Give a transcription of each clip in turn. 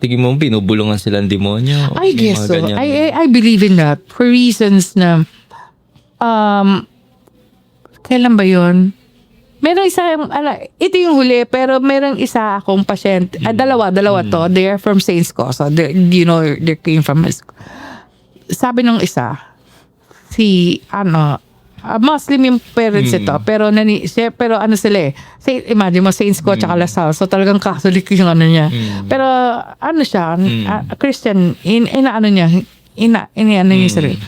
tingin mo binubulungan silang demonyo? I May guess mga so. ganyan. I believe in that for reasons na kailan ba yun? Meron ito yung huli, pero meron isa akong pasyente, dalawa to, they're from Saints ko, so they came from sabi nung isa, Muslim yung parents ito, pero ano sila eh, imagine mo, Saints ko tsaka Lasal, so talagang Catholic yung ano niya. Pero ano siya, Christian, inaano niya yung sarili.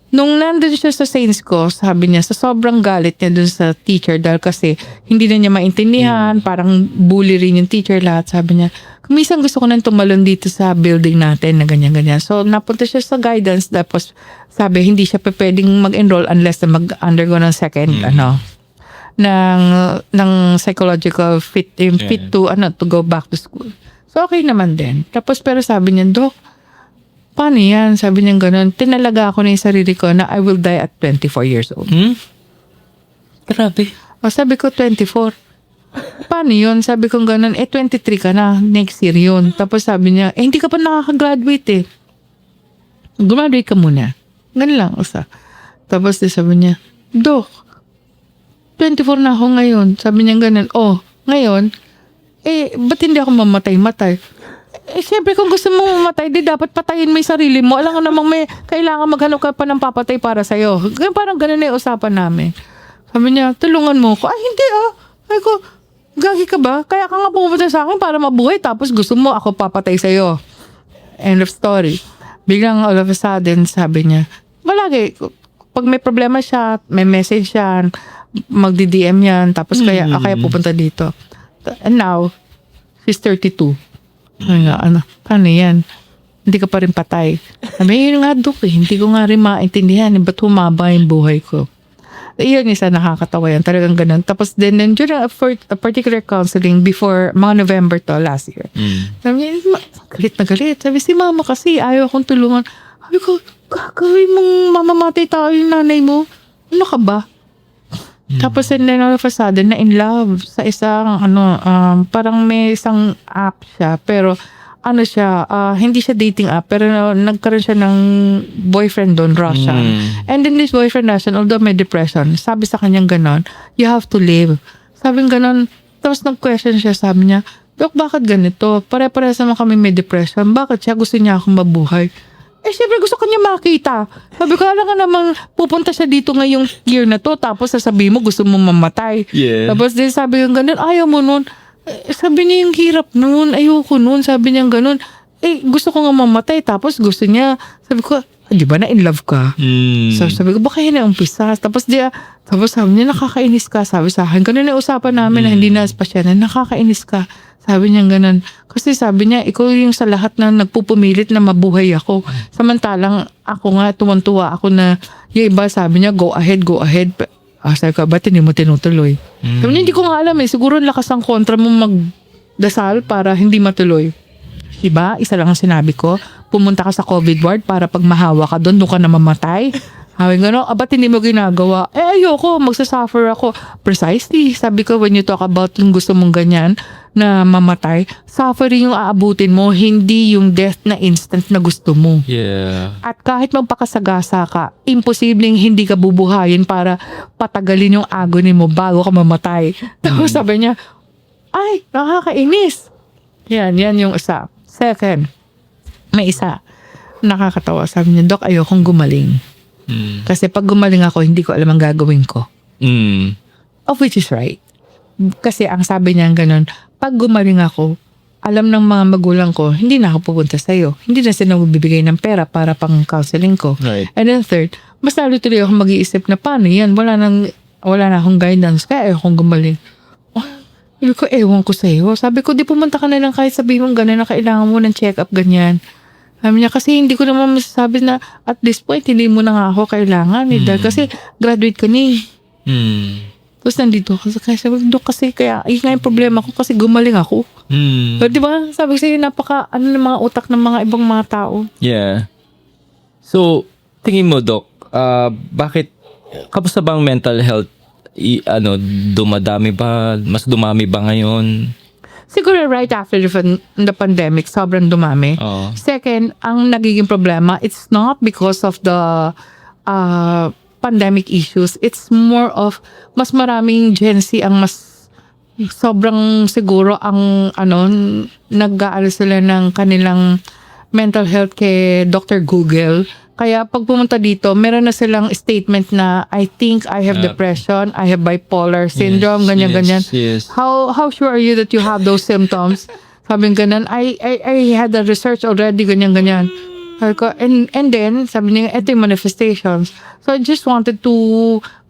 Nung nandun siya sa Saints ko, sabi niya, sa sobrang galit niya dun sa teacher dahil kasi hindi na niya maintindihan, parang bully rin yung teacher lahat. Sabi niya, minsan gusto ko nang tumalon dito sa building natin na ganyan-ganyan. So, napunta siya sa guidance, tapos sabi, hindi siya pwedeng mag-enroll unless na mag-undergo ng second, ng psychological fit to go back to school. So, okay naman din. Tapos, pero sabi niya, Dok, paano yan? Sabi niya gano'n. Tinalaga ako na yung sarili ko na I will die at 24 years old. Grabe. O sabi ko, 24. Paano yun? Sabi ko gano'n, 23 ka na. Next year yun. Tapos sabi niya, hindi ka pa nakaka-graduate eh. Graduate ka muna. Ganun lang, usa. Tapos sabi niya, Dok, 24 na ako ngayon. Sabi niya gano'n, ngayon, ba't hindi ako mamatay-matay? Siyempre kung gusto mo mamatay, di dapat patayin mo yung sarili mo. Alam ko namang may kailangan maghanap ka pa ng papatay para sa'yo. Parang ganun na yung usapan namin. Sabi niya, tulungan mo ko. Ay, hindi Ay ko, gagi ka ba? Kaya ka nga pumunta sa akin para mabuhay. Tapos gusto mo ako papatay sa'yo. End of story. Biglang all of a sudden, sabi niya, malagi, pag may problema siya, may message siya, magdi-DM yan. Tapos kaya pupunta dito. And now, she's 32. Paano yan? Hindi ka pa rin patay. Sabi, yun nga, Dok, hindi ko nga rin maintindihan. Ba't humaba yung buhay ko? Iyon isa nakakatawa yan. Talagang ganun. Tapos then during a particular counseling before mga November to last year. Sabi niya, galit na galit. Sabi, si mama kasi ayaw akong tulungan. Sabi ko, gagawin mong mamamatay tayo yung nanay mo. Ano ka ba? Tapos and then all of a sudden na in love sa isang parang may isang app siya pero hindi siya dating app pero nagkaroon siya ng boyfriend doon, Russian. And then this boyfriend Russian, although may depression, sabi sa kanyang ganon, you have to live. Sabi ganon, tapos nag-question siya, sabi niya, Dok, bakit ganito? Pare-parehas naman kami may depression. Bakit siya gusto niya akong mabuhay? Siyempre gusto ko niya makita. Sabi ko, alam ka namang pupunta siya dito ngayong year na to, tapos sasabihin mo gusto mo mamatay. Yeah. Tapos din sabi ko ganun, ayaw mo nun. Sabi niya yung hirap nun, ayoko nun. Sabi niya ganun, gusto ko nga mamatay, tapos gusto niya. Sabi ko, di ba na in love ka? So sabi ko, baka yun ang umpisa. Tapos sabi niya, nakakainis ka. Sabi sa akin, ganun na usapan namin na hindi na siya na nakakainis ka. Sabi niya ganun. Kasi sabi niya, ikaw yung sa lahat na nagpupumilit na mabuhay ako. Samantalang ako nga, tuwan-tuwa ako na yung iba sabi niya, go ahead. Sabi ko, ba't hindi mo tinutuloy? Sabi niya, hindi ko nga alam siguro lakas ang kontra mo magdasal para hindi matuloy. Diba? Isa lang ang sinabi ko. Pumunta ka sa COVID ward para pag mahawa ka doon ka na mamatay. Sabi gano'n, ba't hindi mo ginagawa? Ayoko, magsasuffer ako. Precisely, sabi ko, when you talk about yung gusto mong ganyan na mamatay, suffering yung aabutin mo, hindi yung death na instant na gusto mo. Yeah. At kahit magpakasagasa ka, imposibleng hindi ka bubuhayin para patagalin yung agony mo bago ka mamatay. Tapos sabi niya, ay, nakakainis. Yan yung isa. Second, may isa. Nakakatawa. Sabi niya, Dok, ayokong gumaling. Kasi pag gumaling ako, hindi ko alam ang gagawin ko. Of which is right. Kasi ang sabi niya ganun, pag gumaling ako, alam ng mga magulang ko, hindi na ako pupunta sa'yo. Hindi na sila magbibigay ng pera para pang counseling ko. Right. And then third, mas lalo tuloy ako mag-iisip na paano yan, wala na akong guidance, kaya ayokong gumaling. Sabi ko, ewan ko sa'yo. Sabi ko, di pumunta ka na lang kahit sabihin mong gano'n na kailangan mo ng check-up ganyan. Sabi niya, kasi hindi ko naman masasabi na at this point, hindi mo na nga ako kailangan. Dahil kasi graduate ka ni. Tapos nandito ako. Kaya sabi ko, kasi kaya, yun nga yung problema ko kasi gumaling ako. But diba, sabi ko sa'yo, ng mga utak ng mga ibang mga tao. Yeah. So, tingin mo, Doc, bakit, kamusta bang mental health, dumadami ba? Mas dumami ba ngayon? siguro right after the pandemic, sobrang dumami. Oo. Second, ang nagiging problema, it's not because of the pandemic issues. It's more of mas maraming Gen Z ang mas sobrang siguro ang nag-aaral sila ng kanilang mental health kay Dr. Google. Kaya pag pumunta dito, meron na silang statement na I think I have depression, I have bipolar syndrome, ganyan-ganyan. Yes. How sure are you that you have those symptoms? Sabi ganun, I had a research already, ganyan-ganyan. Sabi ko, and then, sabi niya, ito yung manifestations. So, I just wanted to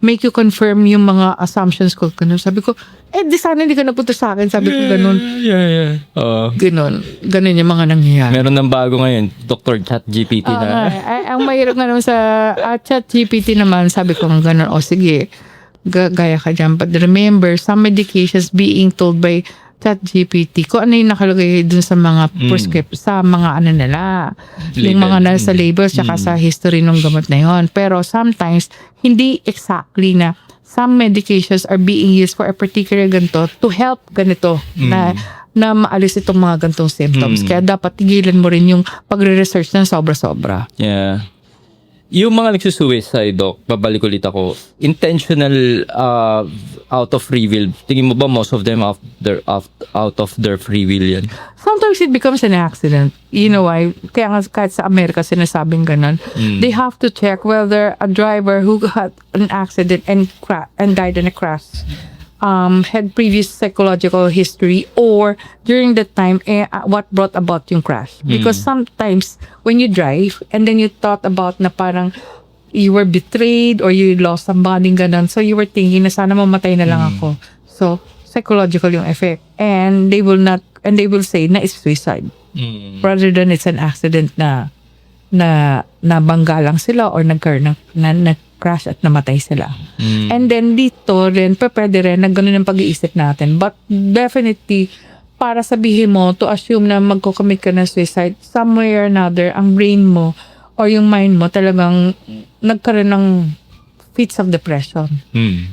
make you confirm yung mga assumptions ko. Ganun. Sabi ko, di sana hindi ka napunta sa akin. Sabi ko, ganun. Yeah. Oo. Ganun yung mga nangyayari. Meron ng bago ngayon, Dr. ChatGPT na. Ang mahirap nga naman sa ChatGPT naman, sabi ko nga ganun, sige, gaya ka dyan. But remember, some medications being told by ChatGPT, kung ano yung nakalagay dun sa mga sa mga nila, yung mga nasa labels, tsaka sa history ng gamot na yon. Pero sometimes, hindi exactly na some medications are being used for a particular ganito to help ganito na maalis itong mga ganitong symptoms. Kaya dapat tigilan mo rin yung pagre-research ng sobra-sobra. Yeah. Yung mga nagsusuicide, Doc, babalik ulit ako, intentional out of free will, tingin mo ba most of them out of their free will yan? Sometimes it becomes an accident. You know why? Kaya nga kahit sa Amerika sinasabing ganun. They have to check whether a driver who had an accident and died in a crash had previous psychological history or during that time what brought about yung crash. Because sometimes when you drive and then you thought about na parang you were betrayed or you lost somebody ganun, so you were thinking na sana mamatay na lang ako. So psychological yung effect, and they will say na it's suicide rather than it's an accident na nabangga lang sila or nag-crash at namatay sila. And then dito rin, pwede rin na ganun ang pag-iisip natin. But definitely, para sabihin mo, to assume na magko-commit ka ng suicide, somewhere or another, ang brain mo or yung mind mo talagang nagkaroon ng fits of depression.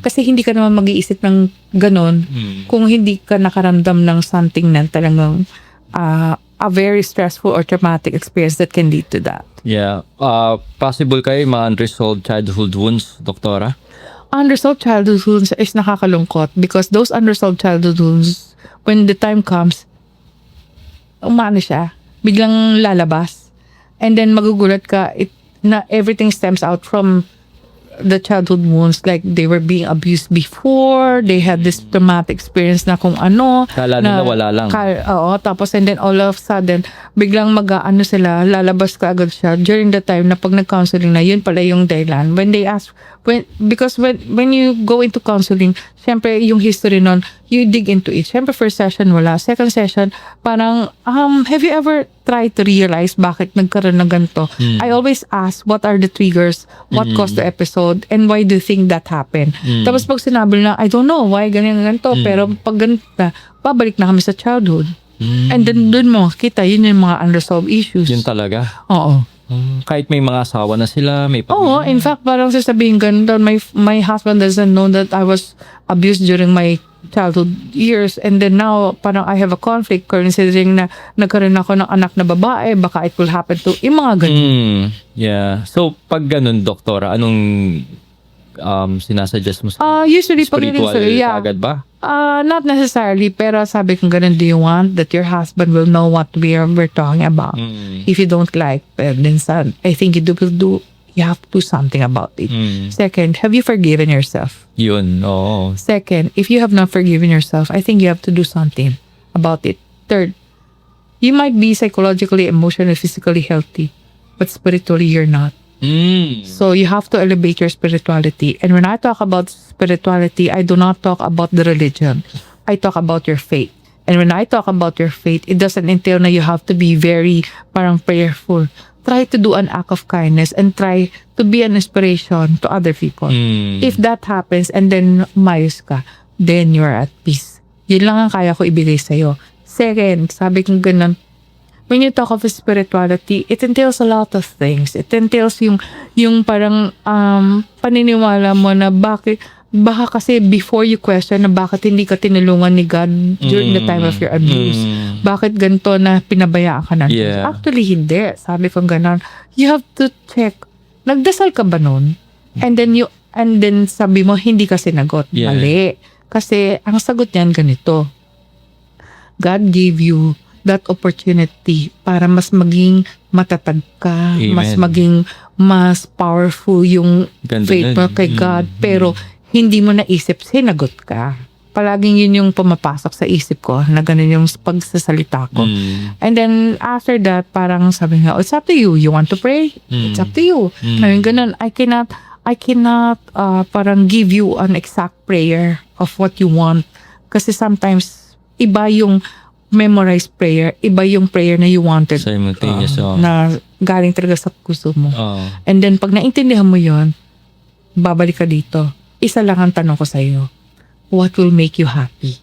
Kasi hindi ka naman mag-iisip ng ganun kung hindi ka nakaramdam ng something na talagang a very stressful or traumatic experience that can lead to that. Yeah. Possible kayo mga unresolved childhood wounds, Doktora? Unresolved childhood wounds is nakakalungkot because those unresolved childhood wounds, when the time comes, siya, biglang lalabas. And then magugulat ka na everything stems out from the childhood wounds, like they were being abused before, they had this traumatic experience na kung ano. Kala nila wala lang. Oo, tapos and then all of a sudden, biglang sila, lalabas ka agad siya during the time na pag nag-counseling na, yun pala yung dahilan. When they ask, because when you go into counseling, syempre yung history nun, you dig into it. Syempre first session wala, second session, parang, have you ever tried to realize bakit nagkaroon ng ganito? I always ask, what are the triggers? What caused the episode? And why do you think that happened? Tapos pag sinabi na, I don't know why ganito, pero pag ganito na, babalik na kami sa childhood. And then dun mo makita, yun yung mga unresolved issues. Yun talaga? Oo. Kahit may mga asawa na sila, may Oo, in fact, parang sasabihin ganito, my husband doesn't know that I was abused during my childhood years, and then now parang I have a conflict considering na nagkaroon ako ng anak na babae, baka it will happen to yung mga ganun. Yeah. So pag ganun, Doktora, anong sinasuggest mo sa usually spiritual yeah. agad ba? Not necessarily, pero sabi kong ganun, do you want that your husband will know what we're talking about? If you don't like, then I think you have to do something about it. Second, have you forgiven yourself? Yun, oo. Second, if you have not forgiven yourself, I think you have to do something about it. Third, you might be psychologically, emotionally, physically healthy, but spiritually you're not. So you have to elevate your spirituality. And when I talk about spirituality, I do not talk about the religion. I talk about your faith. And when I talk about your faith, it doesn't entail na you have to be very parang prayerful. Try to do an act of kindness and try to be an inspiration to other people. If that happens and then umayos ka, then you are at peace. Yun lang ang kaya ko ibigay sa'yo. Second, sabi kong ganun, when you talk of spirituality, it entails a lot of things. It entails yung parang paniniwala mo na bakit baka kasi before you question na bakit hindi ka tinulungan ni God during the time of your abuse. Bakit ganito na pinabayaan ka ng Diyos? Yeah. Actually, hindi. Sabi ko ganon. You have to check. Nagdasal ka ba nun? And then sabi mo, hindi ka sinagot. Yeah. Mali. Kasi ang sagot niyan ganito. God gave you that opportunity para mas maging matatag ka, Amen. mas maging mas powerful yung Ganda faith mo nun. kay God. Pero hindi mo naisip, sinagot ka. Palaging yun yung pumapasok sa isip ko na ganun yung pagsasalita ko. And then after that, parang sabi nga, it's up to you. You want to pray? It's up to you. Ngayon ganun, I cannot parang give you an exact prayer of what you want. Kasi sometimes, iba yung memorized prayer, iba yung prayer na you wanted. Simultaneous. Na galing talaga sa puso mo. Oh. And then, pag naintindihan mo yon, babalik ka dito. Isa lang ang tanong ko sa iyo. What will make you happy?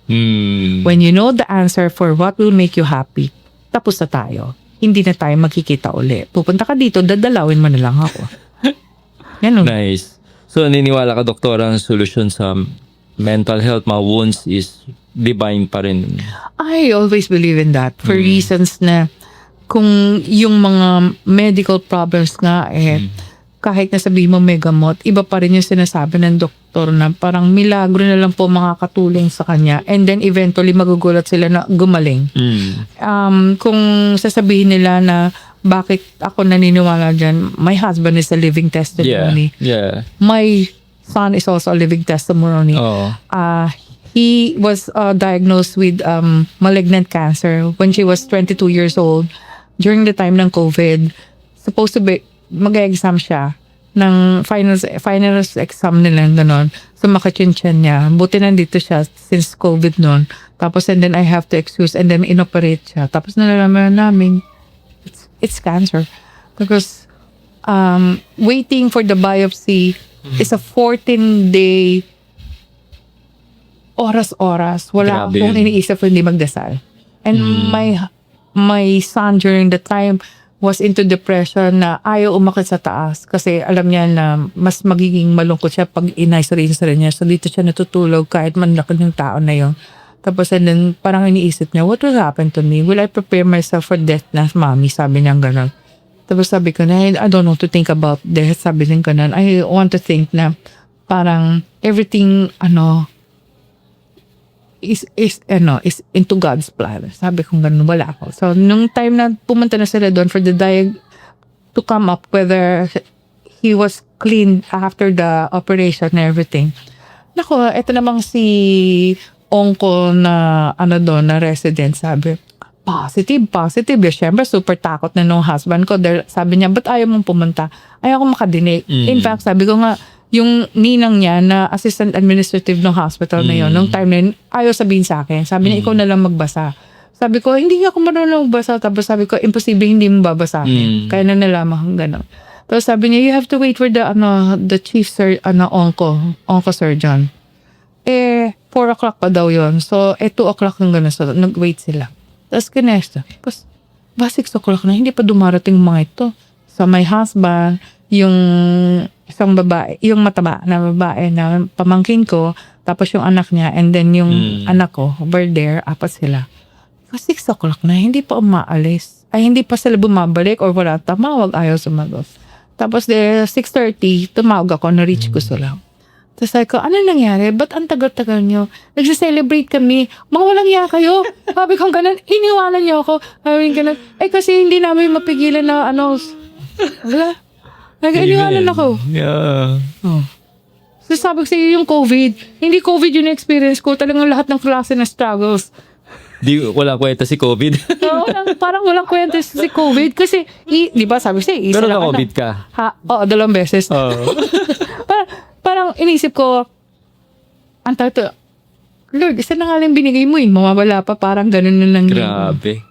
When you know the answer for what will make you happy, tapos na tayo. Hindi na tayo magkikita uli. Pupunta ka dito, dadalawin mo na lang ako. Yan o. Nice. So, naniniwala ka, doktora, ang solusyon sa mental health, mga wounds is divine pa rin. I always believe in that for reasons na kung yung mga medical problems nga kahit na sabihin mo may gamot, iba pa rin yung sinasabi ng doktor na parang milagro na lang po makakatulong sa kanya, and then eventually magugulat sila na gumaling. Kung sasabihin nila na bakit ako naniniwala dyan, my husband is a living testimony. Yeah. My son is also a living testimony. Oh. He was diagnosed with malignant cancer when she was 22 years old during the time ng COVID. Supposed to be, mag-exam siya ng final exam nila, gano'n. Sumakit yung tiyan niya. Buti nandito siya since COVID noon. Tapos and then I have to excuse and then inoperate siya. Tapos nalalaman namin, it's cancer. Because waiting for the biopsy is a 14-day oras-oras. Wala Grabe akong yun. iniisip kung hindi magdasal. And my son during the time was into depression na ayaw umakit sa taas kasi alam niya na mas magiging malungkot siya pag in-isolate sa niya. So dito siya natutulog kahit manlakad yung tao na yun. Tapos and then parang iniisip niya, what will happen to me? Will I prepare myself for death na, mommy? Sabi niya gano'n. Tapos sabi ko na, I don't know to think about death. Sabi niya gano'n. I want to think na parang everything, is into God's plan. Sabi ko ganun, wala ako. So, nung time na pumunta na sila doon for the to come up whether he was clean after the operation and everything. Nako, eto namang si Onko na na resident, sabi, positive. Siyempre, super takot na nung husband ko. Sabi niya, ba't ayaw mong pumunta? Ayaw ko makadinig. In fact, sabi ko nga, yung ninang niya na assistant administrative ng hospital na yun, nung time na yun, ayaw sabihin sa akin. Sabi niya, ikaw na lang magbasa. Sabi ko, hindi ako marunong magbasa. Tapos sabi ko, imposible hindi mo babasahin. Kaya na nalaman kong gano'n. Tapos sabi niya, you have to wait for the chief onco surgeon. 4 o'clock pa daw yun. So, 2 o'clock ng gano'n. So, nag-wait sila. Tapos kinesta. Tapos, 6 o'clock na, hindi pa dumarating mga ito. So, my husband, yung isang babae, yung mataba na babae na pamangkin ko, tapos yung anak niya, and then yung anak ko, were there, 4 sila. 6 o'clock na, hindi pa umaalis. Ay, hindi pa sila bumabalik or wala, tamawag, ayaw sumagot. Tapos 6:30, tumawag ako, na-reach ko sila. Tapos sabi ko, ano nangyari? Ba't ang tagal-tagal nyo? Nagsa-celebrate kami. Mga walang iya kayo. Sabi ko ganun, iniwanan niyo ako. Sabi ko ganun, kasi hindi namin mapigilan na wala. Nag-iniwanan ako. Yeah. So sabi ko sa'yo yung COVID. Hindi COVID yung experience ko. Talagang lahat ng klase na struggles. Wala kwenta si COVID. So, parang walang kwenta si COVID. Kasi, di ba sabi ko sa'yo, isa Pero lang na-COVID ka. Oo, 2 beses. Parang inisip ko, Lord, isa na nga lang binigay mo mawawala pa, parang ganun na lang. Grabe.